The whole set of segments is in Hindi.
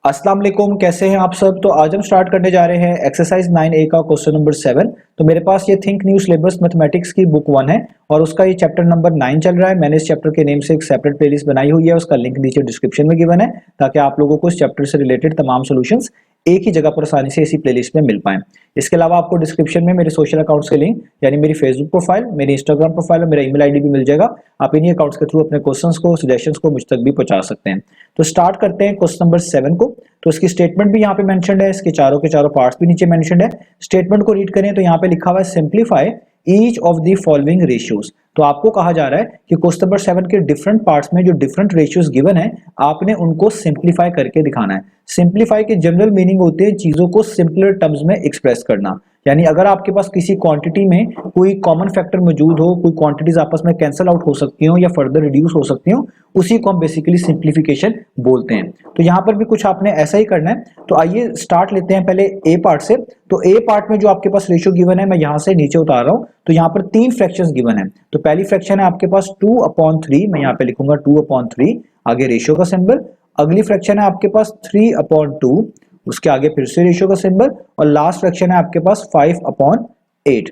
अस्सलाम वालेकुम, कैसे हैं आप सब। तो आज हम स्टार्ट करने जा रहे हैं एक्सरसाइज 9A का क्वेश्चन नंबर 7। तो मेरे पास ये थिंक न्यू सिलेबस मैथमेटिक्स की बुक 1 है और उसका ये चैप्टर नंबर 9 चल रहा है। मैंने इस चैप्टर के नेम से एक सेपरेट प्लेलिस्ट बनाई हुई है, उसका लिंक नीचे डिस्क्रिप्शन में गिवन है ताकि आप लोगों को इस चैप्टर से रिलेटेड तमाम सॉल्यूशंस एक ही जगह पर आसानी से इसी प्लेलिस्ट में मिल पाए। इसके अलावा आपको डिस्क्रिप्शन में मेरे सोशल अकाउंट्स के लिंक यानी मेरी फेसबुक प्रोफाइल, मेरी इंस्टाग्राम प्रोफाइल और मेरा ईमेल आईडी भी मिल जाएगा। आप इन्हीं अकाउंट्स के थ्रू अपने क्वेश्चंस को, सजेशंस को मुझ तक भी पहुंचा सकते हैं। तो स्टार्ट करते हैं क्वेश्चन नंबर 7 को। तो इसकी स्टेटमेंट भी यहाँ पे मेंशन्ड है, इसके चारों के चारों पार्ट्स भी नीचे मेंशन्ड है। स्टेटमेंट को रीड करें तो यहाँ पे लिखा हुआ है simplify each of the following ratios. तो आपको कहा जा रहा है कि क्वेश्चन नंबर 7 के डिफरेंट पार्ट्स में जो डिफरेंट रेशियोज गिवन है आपने उनको सिंप्लीफाई करके दिखाना है। सिंप्लीफाई की जनरल मीनिंग होती है चीजों को सिंपलर टर्म्स में एक्सप्रेस करना। यानी अगर आपके पास किसी क्वांटिटी में कोई कॉमन फैक्टर मौजूद हो, कोई क्वांटिटीज आपस में कैंसिल आउट हो सकती हो या फर्दर रिड्यूस हो सकती हो, उसी को हम बेसिकली सिंप्लीफिकेशन बोलते हैं। तो यहाँ पर भी कुछ आपने ऐसा ही करना है। तो आइए स्टार्ट लेते हैं पहले ए पार्ट से। तो ए पार्ट में जो आपके पास रेशियो गिवन है मैं यहाँ से नीचे उतार रहा हूँ। तो यहाँ पर 3 फ्रैक्शंस गिवन है। तो पहली फ्रैक्शन है आपके पास 2/3, मैं यहाँ पे लिखूंगा 2/3, आगे रेशियो का सिंबल। अगली फ्रैक्शन है आपके पास 3/2, उसके आगे फिर से रेशियो का सिंबल। और लास्ट फ्रैक्शन है आपके पास 5/8।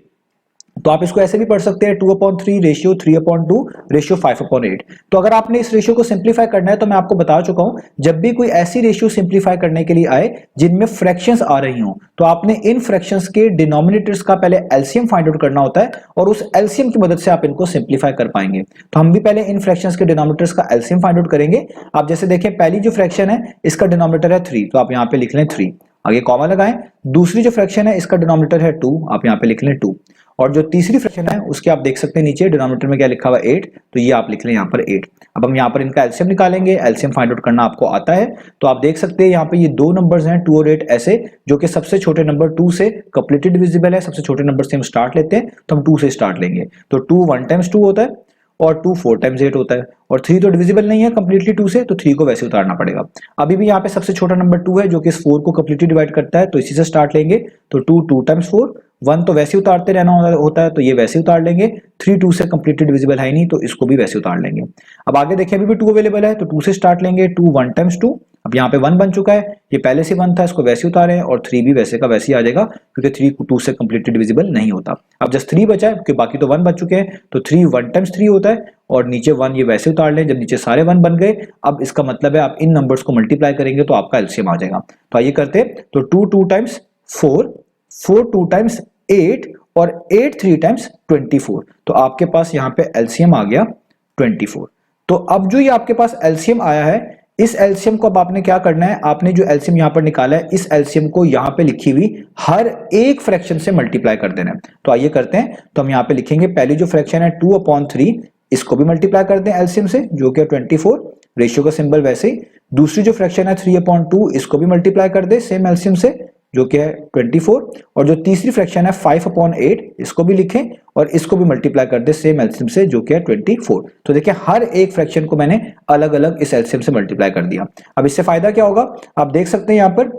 तो आप इसको ऐसे भी पढ़ सकते हैं 2/3 रेशियो 3/2 रेशियो 5/8। तो अगर आपने इस रेशियो को सिंप्लीफाई करना है तो मैं आपको बता चुका हूं, जब भी कोई ऐसी रेशियो सिंप्लीफाई करने के लिए आए जिनमें फ्रैक्शंस आ रही हों तो आपने इन फ्रैक्शंस के डिनोमिनेटर्स का पहले एलसीएम फाइंड आउट करना होता है और उस एलसीएम की मदद से आप इनको सिंप्लीफाई कर पाएंगे। तो हम भी पहले इन फ्रैक्शंस के डिनोमिनेटर्स का एलसीएम फाइंड आउट करेंगे। आप जैसे देखें पहली जो फ्रैक्शन है इसका डिनोमिनेटर है 3, तो आप यहां पे लिख लें 3, आगे कॉमा लगाएं। दूसरी जो फ्रैक्शन है इसका डिनोमिनेटर है 2, आप यहां पे लिख लें 2। और जो तीसरी फ्रैक्शन है उसके आप देख सकते हैं नीचे डिनोमिनेटर में क्या लिखा हुआ है 8, तो ये आप लिख लें यहाँ पर 8। अब हम यहाँ पर इनका एलसीएम निकालेंगे, एलसीएम फाइंड आउट करना आपको आता है। तो आप देख सकते हैं यहाँ पे ये दो नंबर्स हैं 2 और 8 ऐसे, जो कि सबसे छोटे नंबर 2 से कंप्लीटली डिविजिबल है। सबसे छोटे नंबर से हम स्टार्ट लेते हैं तो हम 2 से स्टार्ट लेंगे। तो 2 1 टाइम्स 2 होता है और 2 4 टाइम्स 8 होता है। और 3 तो डिविजिबल नहीं है कंप्लीटली 2 से, तो 3 को वैसे उतारना पड़ेगा। अभी भी यहाँ पे सबसे छोटा नंबर 2 है जो कि इस 4 को कंप्लीटली डिवाइड करता है, तो इसी से स्टार्ट लेंगे। तो 2 2 टाइम्स 4, 1 तो वैसे उतारते रहना होता है, तो ये वैसे उतार लेंगे। 3 2 से कंप्लीटली डिविजिबल है ही नहीं, तो इसको भी वैसे उतार लेंगे। अब आगे देखें अभी भी 2 अवेलेबल है, तो 2 से स्टार्ट लेंगे। 2 1 टाइम्स 2, अब यहाँ पे 1 बन चुका है, ये पहले से 1 था, इसको वैसे उतारें। और 3 भी वैसे का वैसे ही आ जाएगा क्योंकि 3 2 से कंप्लीटली डिविजिबल नहीं होता। अब जस्ट 3 बचा है क्योंकि बाकी तो 1 बच चुके हैं। तो 3 1 टाइम्स 3 होता है और नीचे 1 ये वैसे उतार लें। जब नीचे सारे 1 बन गए, अब इसका मतलब है आप इन नंबर्स को मल्टीप्लाई करेंगे तो आपका एलसीएम आ जाएगा। तो आइए करते हैं। तो 2 2 टाइम्स 4, 4 2 टाइम्स 8 और 8 3 टाइम्स 24। तो आपके पास यहाँ पे एलसीएम आ गया 24। तो अब जो ये आपके पास एलसीएम आया है, इस एलसीएम को अब आपने क्या करना है, आपने जो एलसीएम यहां पर निकाला है इस एलसीएम को यहां पे लिखी हुई हर एक फ्रैक्शन से मल्टीप्लाई कर देना है। तो आइए करते हैं। तो हम यहां पे लिखेंगे पहली जो फ्रैक्शन है 2/3, इसको भी मल्टीप्लाई कर दें एलसीएम से जो कि 24, रेशियो का सिंबल वैसे ही। दूसरी जो फ्रैक्शन है 3/2, इसको भी मल्टीप्लाई कर दे सेम एलसीएम से जो कि है 24। और जो तीसरी फ्रैक्शन है 5/8, इसको भी लिखें और इसको भी मल्टीप्लाई कर दे सेम एलसीएम से जो कि है 24। तो देखिए हर एक फ्रैक्शन को मैंने अलग अलग इस एलसीएम से मल्टीप्लाई कर दिया। अब इससे फायदा क्या होगा, आप देख सकते हैं यहाँ पर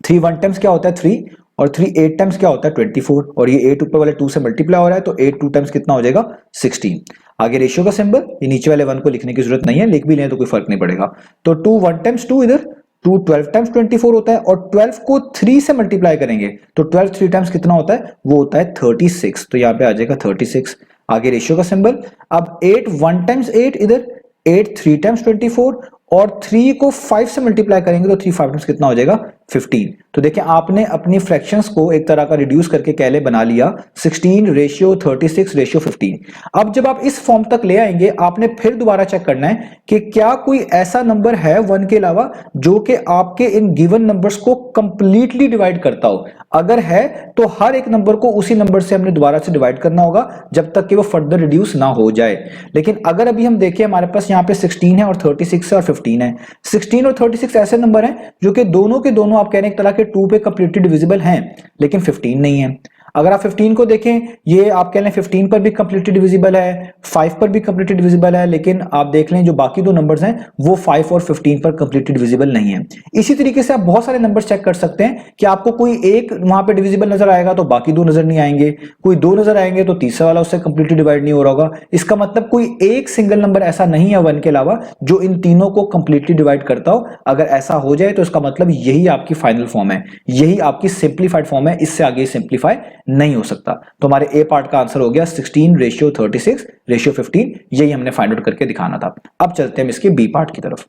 3 1 टाइम्स क्या होता है 3, और 3 8 टाइम्स क्या होता है 24, और ये 8 ऊपर वाले 2 से मल्टीप्लाई हो रहा है, तो 8 2 टाइम्स कितना हो जाएगा 16। आगे रेशियो का सिंबल, ये नीचे वाले 1 को लिखने की जरूरत नहीं है, लिख भी लें तो कोई फर्क नहीं पड़ेगा। तो 2 1 टाइम्स 2 इधर 2 12 टाइम्स 24 होता है, और 12 को 3 से मल्टीप्लाई करेंगे तो 12 3 टाइम्स कितना होता है, वो होता है 36। तो यहाँ पे आ जाएगा 36। आगे रेशियो का सिंबल। अब 8 1 टाइम्स 8 इधर 8 3 टाइम्स 24, और 3 को 5 से मल्टीप्लाई करेंगे तो 3 5 टाइम्स कितना हो जाएगा 15। तो देखिए आपने अपनी फ्रैक्शंस को एक तरह का रिड्यूस करके कैले बना लिया 16 रेशियो 36 रेशियो 15। अब जब आप इस फॉर्म तक ले आएंगे आपने फिर दोबारा चेक करना है कि क्या कोई ऐसा नंबर है 1 के अलावा जो कि आपके इन गिवन नंबर्स को कंप्लीटली डिवाइड करता हो। अगर है तो हर एक नंबर को उसी नंबर से हमने दोबारा से डिवाइड करना होगा जब तक कि वो फर्दर रिड्यूस ना हो जाए। लेकिन अगर अभी हम देखें हमारे पास यहाँ पे 16 है और 36 है और 15 है। 16 और 36 ऐसे नंबर हैं जो कि दोनों के दोनों आप कह रहे हैं एक तरह के 2 पे कंप्लीटली डिविजिबल हैं, लेकिन 15 नहीं है। अगर आप 15 को देखें, ये आप कह लें 15 पर भी कंप्लीटली डिविजिबल है, 5 पर भी कंप्लीटली डिविजिबल है, लेकिन आप देख लें जो बाकी दो नंबर्स हैं वो 5 और 15 पर कंप्लीटली डिविजिबल नहीं है। इसी तरीके से आप बहुत सारे नंबर्स चेक कर सकते हैं कि आपको कोई एक वहां पे डिविजिबल नजर आएगा तो बाकी दो नजर नहीं आएंगे, कोई दो नजर आएंगे तो तीसरा वाला उससे कंप्लीटली डिवाइड नहीं हो रहा होगा। इसका मतलब कोई एक सिंगल नंबर ऐसा नहीं है 1 के अलावा जो इन तीनों को कंप्लीटली डिवाइड करता हो। अगर ऐसा हो जाए तो इसका मतलब यही आपकी फाइनल फॉर्म है, यही आपकी सिंप्लीफाइड फॉर्म है, इससे आगे सिंप्लीफाई नहीं हो सकता। तो हमारे ए पार्ट का आंसर हो गया 16:36:15, यही हमने फाइंड आउट करके दिखाना था। अब चलते हैं इसके बी पार्ट की तरफ।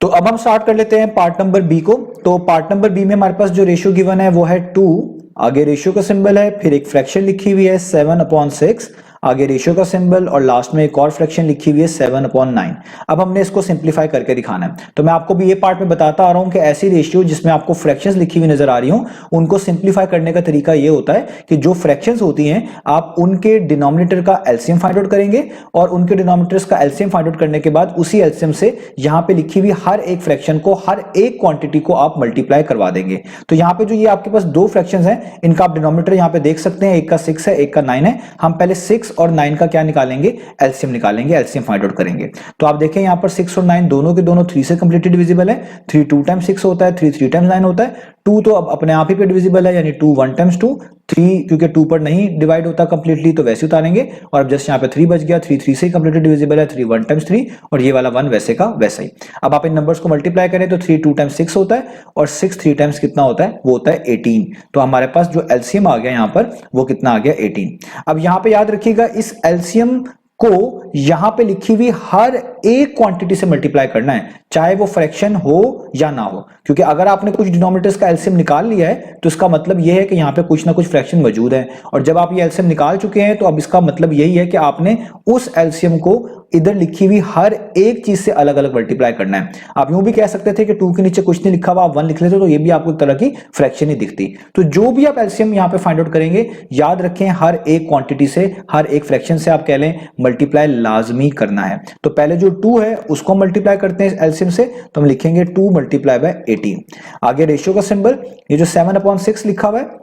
तो अब हम स्टार्ट कर लेते हैं पार्ट नंबर बी को। तो पार्ट नंबर बी में हमारे पास जो रेशियो गिवन है वो है 2, आगे रेशियो का सिंबल है, फिर एक फ्रैक्शन लिखी हुई है 7/6, आगे रेशियो का सिंबल और लास्ट में एक और फ्रैक्शन लिखी हुई है 7/9। अब हमने इसको सिंप्लीफाई करके दिखाना है। तो मैं आपको भी ये पार्ट में बताता आ रहा हूं कि ऐसी रेशियो जिसमें आपको फ्रैक्शंस लिखी हुई नजर आ रही हो उनको सिंप्लीफाई करने का तरीका ये होता है कि जो फ्रैक्शंस होती हैं आप उनके डिनोमिनेटर का एलसीएम फाइंड आउट करेंगे और उनके डिनोमिनेटर्स का एलसीएम फाइंड आउट करने के बाद उसी एलसीएम से यहां पे लिखी हुई हर एक फ्रैक्शन को, हर एक क्वांटिटी को आप मल्टीप्लाई करवा देंगे। तो यहां पे जो ये आपके पास दो फ्रैक्शंस हैं इनका आप डिनोमिनेटर यहां पे देख सकते हैं, एक का 6 है, एक का 9 है। हम पहले 6 और 9 का क्या निकालेंगे, एलसीएम निकालेंगे, एलसीएम फाइंड आउट करेंगे। तो आप देखें यहां पर 6 और 9 दोनों के दोनों 3 से कंप्लीटली डिविजिबल है। 3 2 टाइम्स 6 होता है, 3 3 टाइम्स 9 होता है। 2 तो अब अपने आप ही पे डिविजिबल है, यानी 2 1 टाइम्स 2। 3 क्योंकि 2 पर नहीं डिवाइड होता कंप्लीटली तो वैसे उतारेंगे, और अब जस्ट यहाँ पे 3 बच गया। 3 3 से कंप्लीटली डिविजिबल है, 3 1 टाइम्स 3, और ये वाला 1 वैसे का वैसा ही। अब आप इन नंबर्स को मल्टीप्लाई करें तो 3 2 टाइम्स 6 होता है, और 6 3 टाइम्स कितना होता है, वो होता है 18। तो हमारे पास जो एलसीएम आ गया यहाँ पर वो कितना आ गया, 18। अब यहाँ पे याद रखिएगा इस एलसीएम को यहां पे लिखी हुई हर एक क्वांटिटी से मल्टीप्लाई करना है, चाहे वो फ्रैक्शन हो या ना हो, क्योंकि अगर आपने कुछ डिनोमिनेटर्स का एलसीएम निकाल लिया है तो इसका मतलब यह है कि यहां पे कुछ ना कुछ फ्रैक्शन मौजूद है, और जब आप ये एलसीएम निकाल चुके हैं तो अब इसका मतलब यही है कि आपने उस एलसीएम को इधर लिखी हुई हर एक चीज से अलग अलग मल्टीप्लाई करना है। आप यूं भी कह सकते थे कि 2 के नीचे कुछ नहीं लिखा हुआ, आप 1 लिख लेते तो ये भी आपको एक तरह की फ्रैक्शन ही दिखती। तो जो भी आप एलसीएम यहां पे फाइंड आउट करेंगे, याद रखें हर एक क्वांटिटी से, हर एक फ्रैक्शन से आप कह लें मल्टीप्लाई लाजमी करना है। तो पहले जो 2 है उसको मल्टीप्लाई करते हैं एलसीएम से, तो हम लिखेंगे 2 मल्टीप्लाई बाय 18। आगे रेशियो का सिंबल, ये जो 7/6 लिखा हुआ है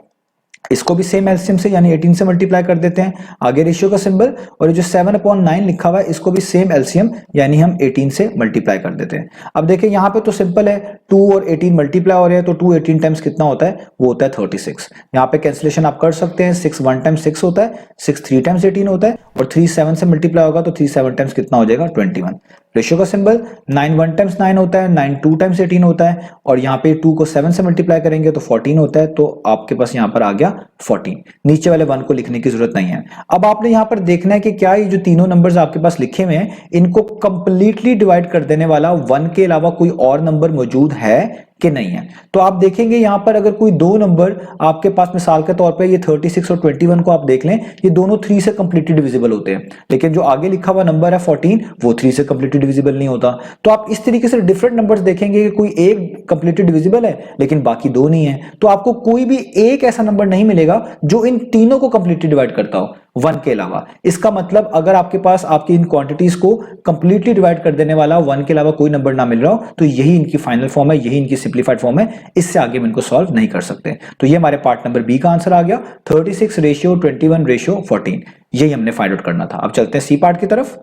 इसको भी सेम एलसीएम से यानी 18 से मल्टीप्लाई कर देते हैं। आगे रेशियो का सिंबल, और ये जो 7/9 लिखा हुआ है इसको भी सेम एलसीएम यानी हम 18 से मल्टीप्लाई कर देते हैं। अब देखिए यहाँ पे तो सिंपल है, 2 और 18 मल्टीप्लाई हो रहे हैं तो 2 18 टाइम्स कितना होता है, वो होता है 36। यहाँ पे कैंसिलेशन आप कर सकते हैं, 6 1 टाइम्स 6 होता है, 6 3 टाइम्स 18 होता है, और 3 7 से मल्टीप्लाई होगा तो 3 7 टाइम्स कितना हो जाएगा, 21। रेशियो का सिंबल, 9 1 टाइम्स 9 होता है, 9 2 टाइम्स 18 होता है, और यहाँ पे 2 को 7 से मल्टीप्लाई करेंगे तो 14 होता है, तो आपके पास यहाँ पर आ गया 14। नीचे वाले 1 को लिखने की जरूरत नहीं है। अब आपने यहाँ पर देखना है कि क्या ये जो तीनों नंबर्स आपके पास लिखे हुए हैं इनको कंप्लीटली डिवाइड कर देने वाला 1 के अलावा कोई और नंबर मौजूद है कि नहीं है। तो आप देखेंगे यहां पर अगर कोई दो नंबर आपके पास मिसाल के तौर पे ये 36 और 21 को आप देख लें, ये दोनों 3 से कंप्लीटली डिविजिबल होते हैं, लेकिन जो आगे लिखा हुआ नंबर है 14 वो 3 से कंप्लीटली डिविजिबल नहीं होता। तो आप इस तरीके से डिफरेंट नंबर्स देखेंगे कि कोई एक कंप्लीटली डिविजिबल है लेकिन बाकी दो नहीं है, तो आपको कोई भी एक ऐसा नंबर नहीं मिलेगा जो इन तीनों को कंप्लीटली डिवाइड करता हो 1 के अलावा। इसका मतलब अगर आपके पास आपकी इन क्वांटिटीज को कंप्लीटली डिवाइड कर देने वाला 1 के अलावा कोई नंबर ना मिल रहा हो तो यही इनकी फाइनल फॉर्म है, यही इनकी सिंप्लीफाइड फॉर्म है, इससे आगे हम इनको सॉल्व नहीं कर सकते। तो ये हमारे पार्ट नंबर बी का आंसर आ गया, 36:21:14, यही हमने फाइंड आउट करना था। अब चलते हैं सी पार्ट की तरफ।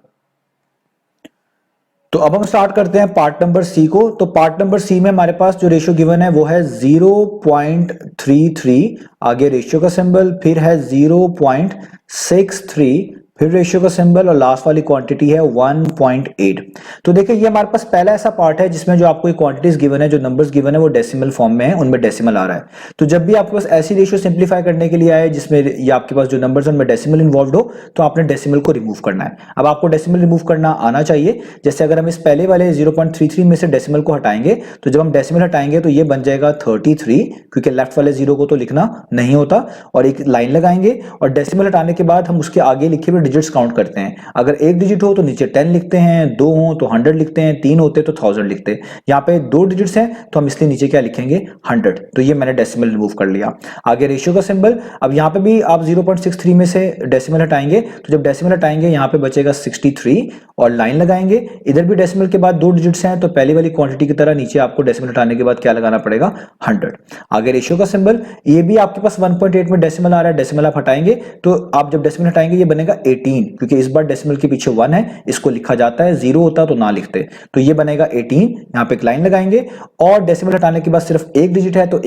तो अब हम स्टार्ट करते हैं पार्ट नंबर सी को। तो पार्ट नंबर सी में हमारे पास जो रेशियो गिवन है वो है 0.33, आगे रेशियो का सिंबल, फिर है 0.63, फिर रेशियो का सिंबल, और लास्ट वाली क्वांटिटी है 1.8। तो देखिए ये हमारे पास पहला ऐसा पार्ट है जिसमें जो आपको क्वांटिटीज गिवन है, जो नंबर्स गिवन है वो डेसिमल फॉर्म में है, उनमें डेसिमल आ रहा है। तो जब भी आपके पास ऐसी रेशियो सिंप्लीफाई करने के लिए आए जिसमें ये आपके पास जो नंबर्स उनमें डेसिमल इन्वॉल्व हो तो आपने डेसिमल को रिमूव करना है। अब आपको डेसिमल रिमूव करना आना चाहिए। जैसे अगर हम इस पहले वाले 0.33 में से डेसिमल को हटाएंगे तो जब हम डेसिमल हटाएंगे तो ये बन जाएगा 33, क्योंकि लेफ्ट वाले 0 को तो लिखना नहीं होता, और एक लाइन लगाएंगे और डेसिमल हटाने के बाद हम उसके आगे लिखे हुए डिजिट्स काउंट करते हैं। अगर एक डिजिट हो तो नीचे 10 लिखते हैं, 2 हो तो 100 लिखते हैं, 3 होते तो 1000 लिखते हैं। यहाँ पे 2 डिजिट्स हैं तो हम इसलिए नीचे क्या लिखेंगे 100। तो ये मैंने डेसिमल रिमूव कर लिया। आगे रेशियो का सिंबल, अब यहाँ पे भी आप 0.63 में से डेसिमल हटाएंगे, तो जब डेसिमल हटाएंगे यहाँ पे बचेगा 63 और लाइन लगाएंगे। इधर भी डेसिमल के बाद 2 डिजिट्स हैं तो पहली वाली क्वांटिटी की तरह नीचे आपको डेसिमल हटाने के बाद क्या लगाना पड़ेगा 100। आगे रेशियो का सिंबल, ये भी आपके पास 1.8 में डेसिमल आ रहा है, डेसिमल आप हटाएंगे तो आप जब डेसिमल हटाएंगे ये बनेगा 18, क्योंकि इस बार डेसिमल के पीछे 1 है, इसको लिखा जाता है, 0 होता तो ना लिखते। तो ये बनेगा 18, यहाँ पे एक लाइन लगाएंगे और डेसिमल हटाने के बाद सिर्फ एक डिजिट है तो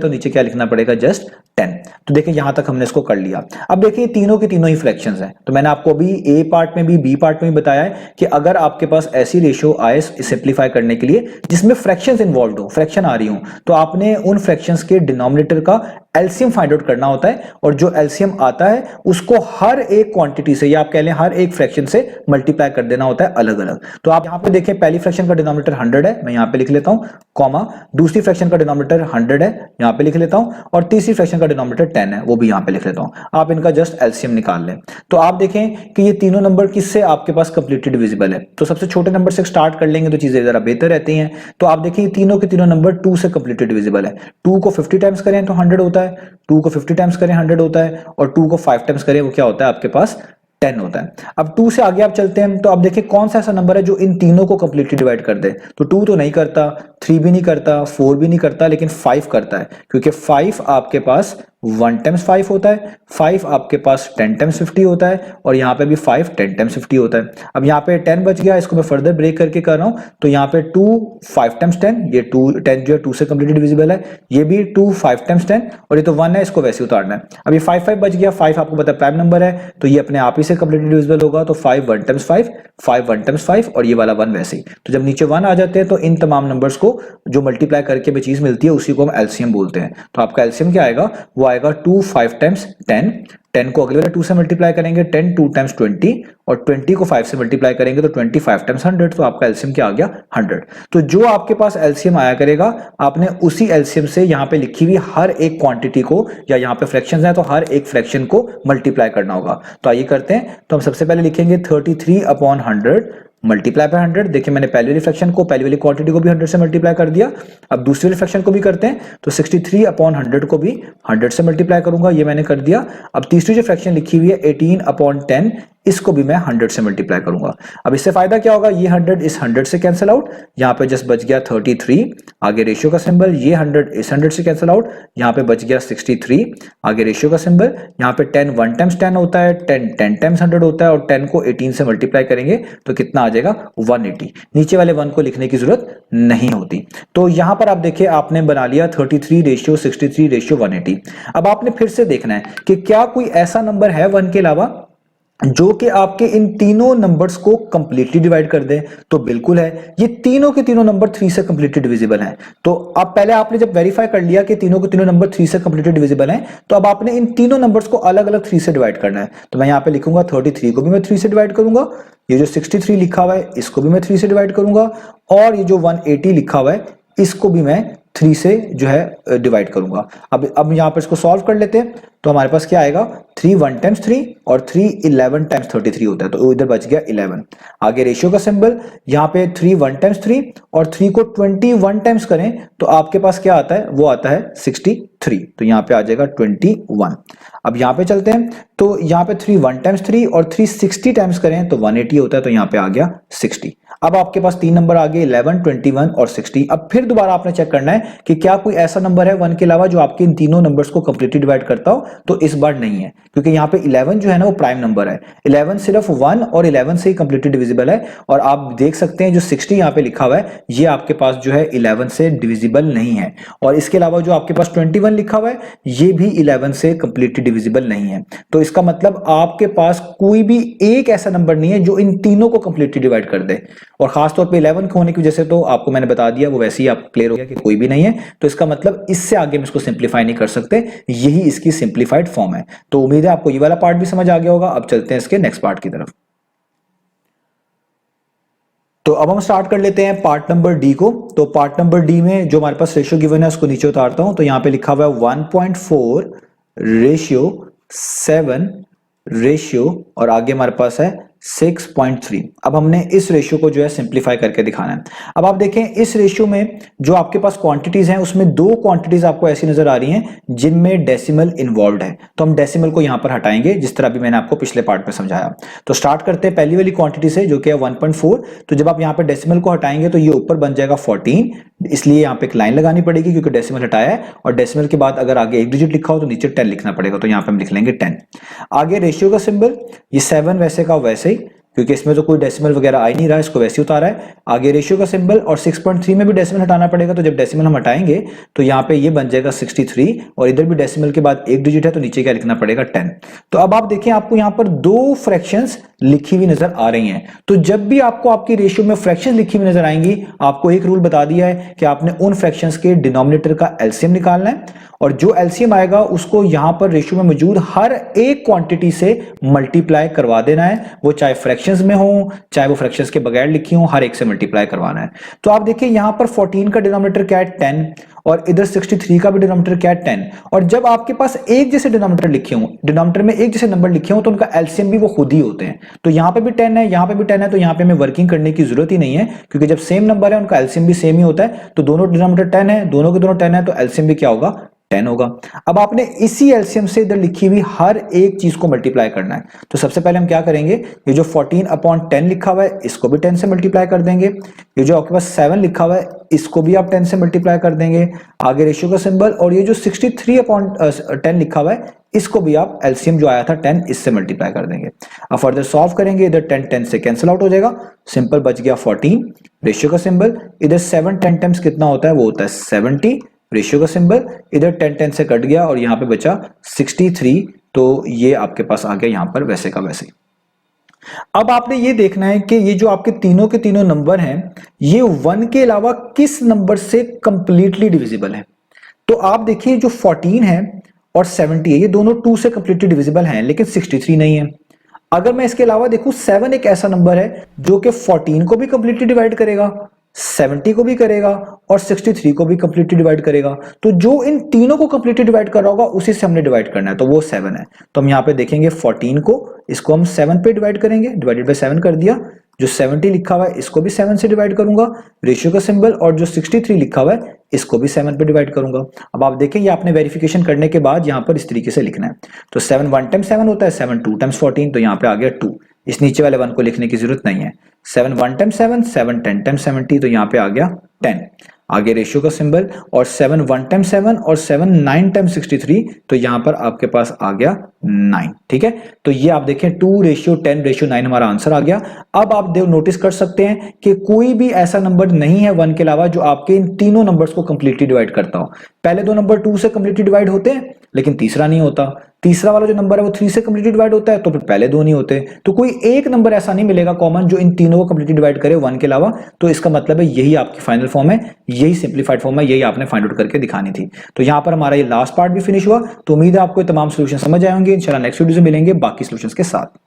नीचे क्या लिखना पड़ेगा जस्ट 10। तो देखिए यहां तक हमने इसको कर लिया। अब देखिए तीनों के तीनों ही फ्रैक्शंस हैं, तो मैंने आपको अभी ए पार्ट में भी बी पार्ट में भी बताया है कि अगर आपके पास ऐसी रेशियो आए सिंप्लीफाई करने के लिए जिसमें फ्रैक्शंस इन्वॉल्व हो, फ्रैक्शन आ रही हो, तो आपने उन फ्रैक्शंस के डिनोमिनेटर का एलसीएम फाइंड आउट करना होता है और जो एलसीएम आता है उसको हर एक क्वांटिटी से या आप कह लें हर एक फ्रैक्शन से मल्टीप्लाई कर देना होता है अलग अलग। तो आप यहां पे देखें पहली फ्रैक्शन का डिनोमिनेटर 100 है, मैं यहां पे लिख लेता हूं, कॉमा दूसरी फ्रैक्शन का डिनोमिनेटर 100 है, यहां पे लिख लेता हूं, और तीसरी फ्रैक्शन का डिनोमिनेटर 10 है, वो भी यहां पे लिख लेता हूं। आप इनका जस्ट एलसीएम निकाल लें। तो आप देखें कि ये तीनों नंबर किससे आपके पास कंप्लीटली डिविजिबल है। तो सबसे छोटे नंबर से स्टार्ट कर लेंगे तो चीजें जरा बेहतर रहती हैं। तो आप देखिए तीनों के तीनों नंबर 2 से कंप्लीटली डिविजिबल है। 2 को 50 टाइम्स करें तो 100 होता है, 2 को 50 टाइम्स करें 100 होता है, और 2 को 5 टाइम्स करें वो क्या होता है आपके पास 10 होता है। अब 2 से आगे आप चलते हैं तो आप देखिए कौन सा ऐसा नंबर है जो इन तीनों को कंप्लीटली डिवाइड कर दे। तो 2 तो नहीं करता, 3 भी नहीं करता, 4 भी नहीं करता, लेकिन 5 करता है, क्योंकि 5 आपके पास 1 टाइम्स 5 होता है, 5 आपके पास 10 टाइम्स 50 होता है, और यहाँ पे भी 5 10 टाइम्स 50 होता है। अब यहाँ पे 10 बच गया, इसको मैं फर्दर ब्रेक करके कर रहा हूँ, तो यहाँ पे 2 5 टाइम्स 10, ये 2 10 जो है 2 से कंप्लीटली डिविजिबल है, ये भी 2 5 टाइम्स 10, और ये तो 1 है, इसको वैसे उतारना है। अब ये 5 5 बच गया, 5 आपको पता है प्राइम नंबर है तो ये अपने आप ही से कंप्लीटली डिविजिबल होगा, तो 5 1 टाइम्स 5, 5 1 टाइम्स 5, और ये वाला 1 वैसे ही। तो जब नीचे 1 आ जाते हैं तो इन तमाम नंबर्स को जो मल्टीप्लाई करके भी चीज मिलती है उसी को हम एलसीएम बोलते हैं। तो आपका एलसीएम क्या आएगा, वो आएगा 2 5 टाइम्स 10, 10 को अगले वाले 2 से मल्टीप्लाई करेंगे 10 2 टाइम्स 20, और 20 को 5 से मल्टीप्लाई करेंगे तो 25 टाइम्स 100, तो आपका एलसीएम क्या आ गया 100। तो जो आपके पास एलसीएम आया करेगा आपने उसी एलसीएम से यहाँ पे लिखी हुई हर एक क्वांटिटी को, या यहाँ पे फ्रैक्शंस हैं तो हर एक फ्रैक्शन को मल्टीप्लाई करना होगा। तो आइए करते हैं। तो हम सबसे पहले लिखेंगे 33/100 मल्टीप्लाई बाय 100। देखिए मैंने पहली वाली फ्रैक्शन को, पहली वाली क्वांटिटी को भी 100 से मल्टीप्लाई कर दिया। अब दूसरी वाली फ्रैक्शन को भी करते हैं, तो 63/100 को भी 100 से मल्टीप्लाई करूंगा, ये मैंने कर दिया। अब तीसरी जो फ्रैक्शन लिखी हुई है 18/10, इसको भी मैं 100 से मल्टीप्लाई करूंगा। अब इससे फायदा क्या होगा, ये 100 इस 100 से कैंसिल आउट, यहाँ पे जस्ट बच गया 33। आगे रेशियो का सिंबल, ये 100 इस 100 से कैंसिल आउट, यहाँ पे बच गया 63। आगे रेशियो का सिंबल, यहाँ पे 10 1 टाइम्स 10 होता है, 10 10 टाइम्स 100 होता है, और 10 को 18 से मल्टीप्लाई करेंगे तो कितना आ जाएगा 180। नीचे वाले 1 को लिखने की जरूरत नहीं होती। तो यहां पर आप देखिए आपने बना लिया 33/63/180। अब आपने फिर से देखना है कि क्या कोई ऐसा नंबर है 1 के अलावा जो कि आपके इन तीनों नंबर्स को कंप्लीटली डिवाइड कर दे। तो बिल्कुल है, ये तीनों के तीनों नंबर 3 से कंप्लीटली डिविजिबल हैं। तो अब पहले आपने जब वेरीफाई कर लिया कि तीनों के तीनों नंबर 3 से कंप्लीटली डिविजिबल हैं, तो अब आपने इन तीनों नंबर्स को अलग अलग 3 से डिवाइड करना है। तो मैं यहां पे लिखूंगा 33 को भी मैं 3 से डिवाइड करूंगा, ये जो 63 लिखा हुआ है इसको भी मैं 3 से डिवाइड करूंगा, और ये जो 180 लिखा हुआ है इसको भी मैं 3 से जो है डिवाइड करूंगा। अब यहां पर इसको सॉल्व कर लेते हैं। तो हमारे पास क्या आएगा, 3 1 टाइम्स 3 और 3 11 टाइम्स 33 होता है, तो इधर बच गया 11। आगे रेशियो का सिंबल, यहाँ पे 3 1 टाइम्स 3 और 3 को 21 टाइम्स करें तो आपके पास क्या आता है, वो आता है 63, तो यहाँ पे आ जाएगा 21। अब यहाँ पे चलते हैं, तो यहाँ पे 3 1 टाइम्स 3 और 3 60 टाइम्स करें तो 180 होता है, तो यहाँ पे आ गया 60। अब आपके पास 3 नंबर आ गए 11 21 और 60। अब फिर दोबारा आपने चेक करना है कि क्या कोई ऐसा नंबर है 1 के अलावा जो आपके इन तीनों नंबर्स को कंप्लीटली डिवाइड करता हो। तो इस बार नहीं है, क्योंकि यहाँ पे 11 जो है ना वो प्राइम नंबर है। 11 सिर्फ 1 और 11 से ही कंप्लीटली डिविजिबल है, और आप देख सकते हैं जो 60 यहाँ पे लिखा हुआ है ये आपके पास जो है 11 से डिविजिबल नहीं है, और इसके अलावा जो आपके पास 21 लिखा हुआ है ये भी 11 से कंप्लीटली डिविजिबल नहीं है। तो इसका मतलब आपके पास कोई भी एक ऐसा नंबर नहीं है जो इन तीनों को कंप्लीटली डिवाइड कर दे, और खासतौर पे 11 होने की वजह से तो आपको मैंने बता दिया, वो वैसे ही आप क्लियर हो गया कि कोई भी नहीं है। तो इसका मतलब इससे आगे हम इसको सिंप्लीफाई नहीं कर सकते, यही इसकी सिंप्लीफाइड फॉर्म है। तो उम्मीद है आपको ये वाला पार्ट भी समझ आ गया होगा। अब चलते हैं इसके नेक्स्ट पार्ट की तरफ। तो अब हम स्टार्ट कर लेते हैं पार्ट नंबर डी को। तो पार्ट नंबर डी में जो हमारे पास रेशियो गिवन है उसको नीचे उतारता हूं। तो यहां पे लिखा हुआ है 1.4/7 रेशियो और आगे हमारे पास है 6.3। अब हमने इस रेशियो को जो है सिंप्लीफाई करके दिखाना है। अब आप देखें इस रेशियो में जो आपके पास क्वांटिटीज हैं उसमें दो क्वांटिटीज आपको ऐसी नजर आ रही हैं जिनमें डेसिमल इन्वॉल्व है, तो हम डेसिमल को यहां पर हटाएंगे जिस तरह भी मैंने आपको पिछले पार्ट में समझाया। तो स्टार्ट करते हैं पहली वाली क्वांटिटी से जो कि है 1.4। तो जब आप यहां पर डेसिमल को हटाएंगे तो ये ऊपर बन जाएगा 14, इसलिए यहां पे एक लाइन लगानी पड़ेगी क्योंकि डेसिमल हटाया है, और डेसिमल के बाद अगर आगे एक डिजिट लिखा हो तो नीचे 10 लिखना पड़ेगा, तो यहां पे हम लिख लेंगे 10। आगे रेशियो का सिंबल, ये 7 वैसे का वैसे ही, क्योंकि इसमें तो कोई डेसिमल वगैरह आ ही नहीं रहा, इसको वैसे ही उतारा है। आगे रेशियो का सिंबल और 6.3 में भी डेसिमल हटाना पड़ेगा, तो जब डेसिमल हम हटाएंगे तो यहाँ पे ये बन जाएगा 63, और इधर भी डेसिमल के बाद एक डिजिट है तो नीचे क्या लिखना पड़ेगा 10। तो अब आप देखिए आपको यहाँ पर दो फ्रैक्शंस लिखी हुई नजर आ रही हैं। तो जब भी आपको आपकी रेशियो में फ्रैक्शंस लिखी हुई नजर आएंगी, आपको एक रूल बता दिया है कि आपने उन फ्रैक्शंस के डिनोमिनेटर का एलसीएम निकालना है, और जो एलसीएम आएगा उसको यहां पर रेशियो में मौजूद हर एक क्वांटिटी से मल्टीप्लाई करवा देना है, वो चाहे फ्रैक्शंस में हो चाहे वो फ्रैक्शंस के बगैर लिखी हो, हर एक से मल्टीप्लाई करवाना है। तो आप देखिए यहां पर 14 का डिनोमिनेटर क्या है 10, और इधर 63 का भी डिनोमिनेटर क्या है 10, और जब आपके पास एक जैसे डिनोमिनेटर लिखे हों, डिनोमिनेटर में एक जैसे नंबर लिखे हों, तो उनका एलसीएम भी वो खुद ही होते हैं। तो यहां पे भी 10 है, यहां पे भी 10 है, तो यहां पे हमें वर्किंग करने की जरूरत ही नहीं है, क्योंकि जब सेम नंबर है उनका एलसीएम भी सेम ही होता है। तो दोनों डिनोमिनेटर 10 है, दोनों के दोनों 10 है, तो एलसीएम भी क्या होगा 10 होगा। अब आपने इसी एलसीएम से इधर लिखी हुई हर एक चीज को मल्टीप्लाई करना है। तो सबसे पहले हम क्या करेंगे, ये जो 14/10 लिखा हुआ है इसको भी 10 से मल्टीप्लाई कर देंगे, ये जो आपके पास 7 लिखा हुआ है इसको भी आप 10 से मल्टीप्लाई कर देंगे, आगे रेशियो का सिंबल, और ये जो 63/10 लिखा हुआ है इसको भी आप एलसीएम जो आया था 10 इससे मल्टीप्लाई कर देंगे। अब फर्दर सॉल्व करेंगे, इधर 10 से कैंसिल आउट हो जाएगा, सिंपल बच गया 14, रेशियो का सिंबल, इधर 7 10 टाइम्स कितना होता है वो होता है 70, रेशियो का सिंबल, इधर 10 से कट गया और यहां पे बचा 63, तो ये आपके पास आ गया यहां पर वैसे का वैसे। अब आपने ये देखना है कि ये जो आपके तीनों के तीनों नंबर हैं ये 1 के अलावा किस नंबर से कंप्लीटली डिविजिबल है। तो आप देखिए जो 14 है और 70 है ये दोनों 2 से कंप्लीटली डिविजिबल हैं, लेकिन 63 नहीं है। अगर मैं इसके अलावा देखूं 7 एक ऐसा नंबर है जो कि 14 को भी कंप्लीटली डिवाइड करेगा, 70 को भी करेगा और 63 को भी कंप्लीटली डिवाइड करेगा। तो जो इन तीनों को कंप्लीटली डिवाइड कर रहा होगा उसी से हमने डिवाइड करना है, तो वो 7 है। तो हम यहां पे देखेंगे 14 को, इसको हम 7 पे डिवाइड करेंगे, डिवाइडेड बाय 7 कर दिया, जो 70 लिखा हुआ है इसको भी 7 से डिवाइड करूंगा, रेशियो का सिंबल, और जो 63 लिखा हुआ है इसको भी 7 पे डिवाइड करूंगा। अब आप देखें ये आपने वेरिफिकेशन करने के बाद यहां पर इस तरीके से लिखना है। तो 7 1 टाइम्स 7 होता है, 7 2 टाइम्स 14, तो यहां पे आ गया 2, इस नीचे वाले 1 को लिखने की जरूरत नहीं है। 7 1 टाइम्स 7, 7 10 टाइम्स 70, तो यहां पे आ गया 10, आगे रेशियो का सिंबल, और 7 1 टाइम्स 7 और 7 9 टाइम्स 63, तो यहां पर आपके पास आ गया 9। ठीक है, तो ये आप देखें 2:10:9 हमारा आंसर आ गया। अब आप नोटिस कर सकते हैं कि कोई भी ऐसा नंबर नहीं है 1 के अलावा जो आपके इन तीनों नंबर्स को कंप्लीटली डिवाइड करता हो। पहले दो नंबर 2 से कंप्लीटली डिवाइड होते हैं लेकिन तीसरा नहीं होता, तीसरा वाला जो नंबर है वो 3 से कंप्लीटली डिवाइड होता है, तो फिर पहले दो नहीं होते। तो कोई एक नंबर ऐसा नहीं मिलेगा कॉमन जो इन तीनों को कंप्लीटली डिवाइड करे 1 के अलावा। तो इसका मतलब है यही आपकी फाइनल फॉर्म है, यही सिंप्लीफाइड फॉर्म है, यही आपने फाइंड आउट करके दिखानी थी। तो यहां पर हमारा ये लास्ट पार्ट भी फिनिश हुआ। तो उम्मीद है आपको तमाम सॉल्यूशन समझ आए होंगे। इंशाल्लाह नेक्स्ट वीडियो में मिलेंगे बाकी सॉल्यूशंस के साथ।